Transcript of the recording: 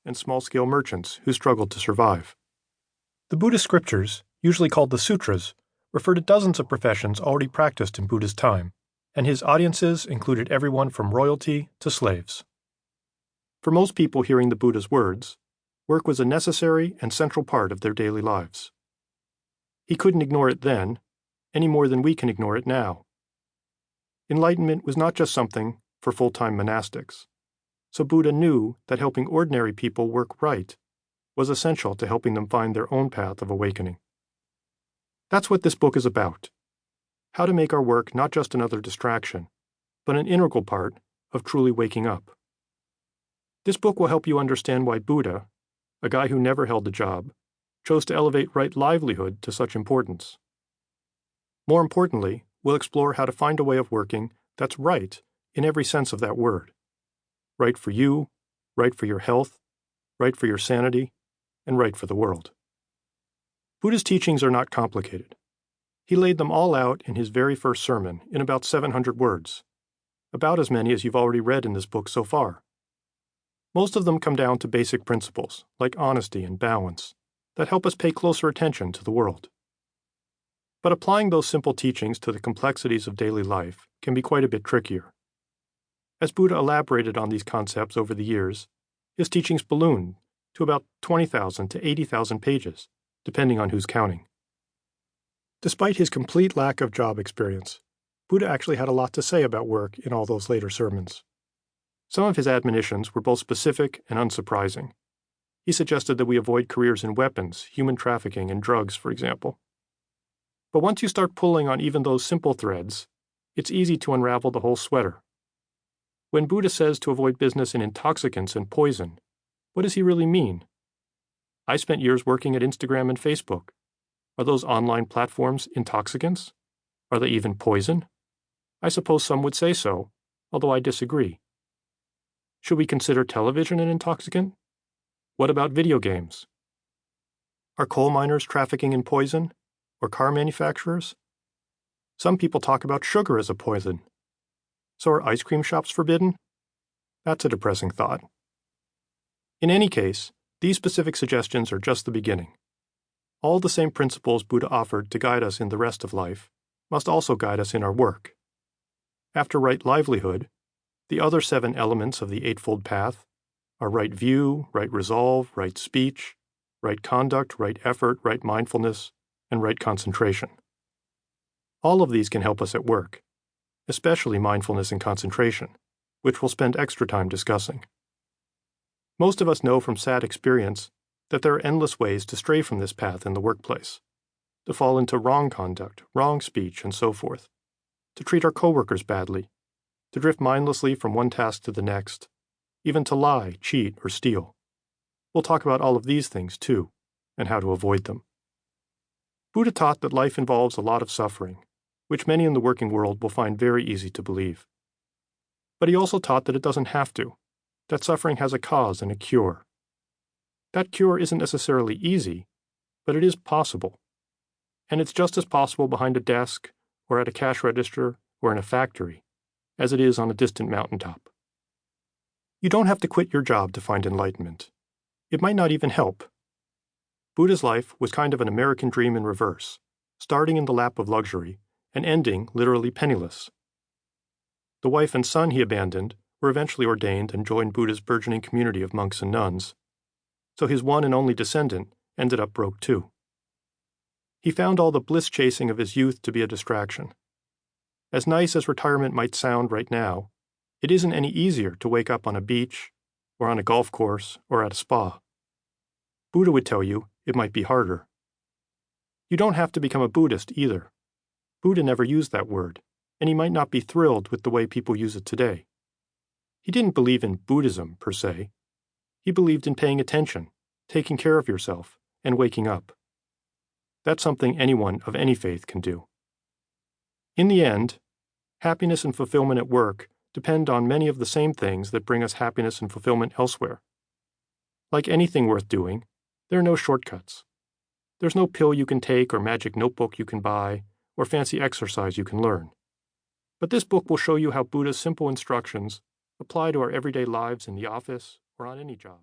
and small-scale merchants who struggled to survive. The Buddhist scriptures, usually called the sutras, refer to dozens of professions already practiced in Buddha's time, and his audiences included everyone from royalty to slaves. For most people hearing the Buddha's words, work was a necessary and central part of their daily lives. He couldn't ignore it then, any more than we can ignore it now. Enlightenment was not just something for full-time monastics, so Buddha knew that helping ordinary people work right was essential to helping them find their own path of awakening. That's what this book is about: how to make our work not just another distraction, but an integral part of truly waking up. This book will help you understand why Buddha, a guy who never held a job, chose to elevate right livelihood to such importance. More importantly, we'll explore how to find a way of working that's right in every sense of that word. Right for you, right for your health, right for your sanity, and right for the world. Buddha's teachings are not complicated. He laid them all out in his very first sermon in about 700 words, about as many as you've already read in this book so far. Most of them come down to basic principles, like honesty and balance, that help us pay closer attention to the world. But applying those simple teachings to the complexities of daily life can be quite a bit trickier. As Buddha elaborated on these concepts over the years, his teachings ballooned to about 20,000 to 80,000 pages, depending on who's counting. Despite his complete lack of job experience, Buddha actually had a lot to say about work in all those later sermons. Some of his admonitions were both specific and unsurprising. He suggested that we avoid careers in weapons, human trafficking, and drugs, for example. But once you start pulling on even those simple threads, it's easy to unravel the whole sweater. When Buddha says to avoid business in intoxicants and poison, what does he really mean? I spent years working at Instagram and Facebook. Are those online platforms intoxicants? Are they even poison? I suppose some would say so, although I disagree. Should we consider television an intoxicant? What about video games? Are coal miners trafficking in poison? Or car manufacturers? Some people talk about sugar as a poison. So are ice cream shops forbidden? That's a depressing thought. In any case, these specific suggestions are just the beginning. All the same principles Buddha offered to guide us in the rest of life must also guide us in our work. After right livelihood, the other 7 elements of the Eightfold Path are right view, right resolve, right speech, right conduct, right effort, right mindfulness, and right concentration. All of these can help us at work, especially mindfulness and concentration, which we'll spend extra time discussing. Most of us know from sad experience that there are endless ways to stray from this path in the workplace, to fall into wrong conduct, wrong speech, and so forth, to treat our coworkers badly, to drift mindlessly from one task to the next, even to lie, cheat, or steal. We'll talk about all of these things too, and how to avoid them. Buddha taught that life involves a lot of suffering, which many in the working world will find very easy to believe. But he also taught that it doesn't have to, that suffering has a cause and a cure. That cure isn't necessarily easy, but it is possible. And it's just as possible behind a desk, or at a cash register, or in a factory, as it is on a distant mountaintop. You don't have to quit your job to find enlightenment. It might not even help. Buddha's life was kind of an American dream in reverse, starting in the lap of luxury and ending literally penniless. The wife and son he abandoned were eventually ordained and joined Buddha's burgeoning community of monks and nuns, so his one and only descendant ended up broke too. He found all the bliss-chasing of his youth to be a distraction. As nice as retirement might sound right now, it isn't any easier to wake up on a beach, or on a golf course, or at a spa. Buddha would tell you it might be harder. You don't have to become a Buddhist either. Buddha never used that word, and he might not be thrilled with the way people use it today. He didn't believe in Buddhism, per se. He believed in paying attention, taking care of yourself, and waking up. That's something anyone of any faith can do. In the end, happiness and fulfillment at work depend on many of the same things that bring us happiness and fulfillment elsewhere. Like anything worth doing, there are no shortcuts. There's no pill you can take or magic notebook you can buy or fancy exercise you can learn. But this book will show you how Buddha's simple instructions apply to our everyday lives in the office or on any job.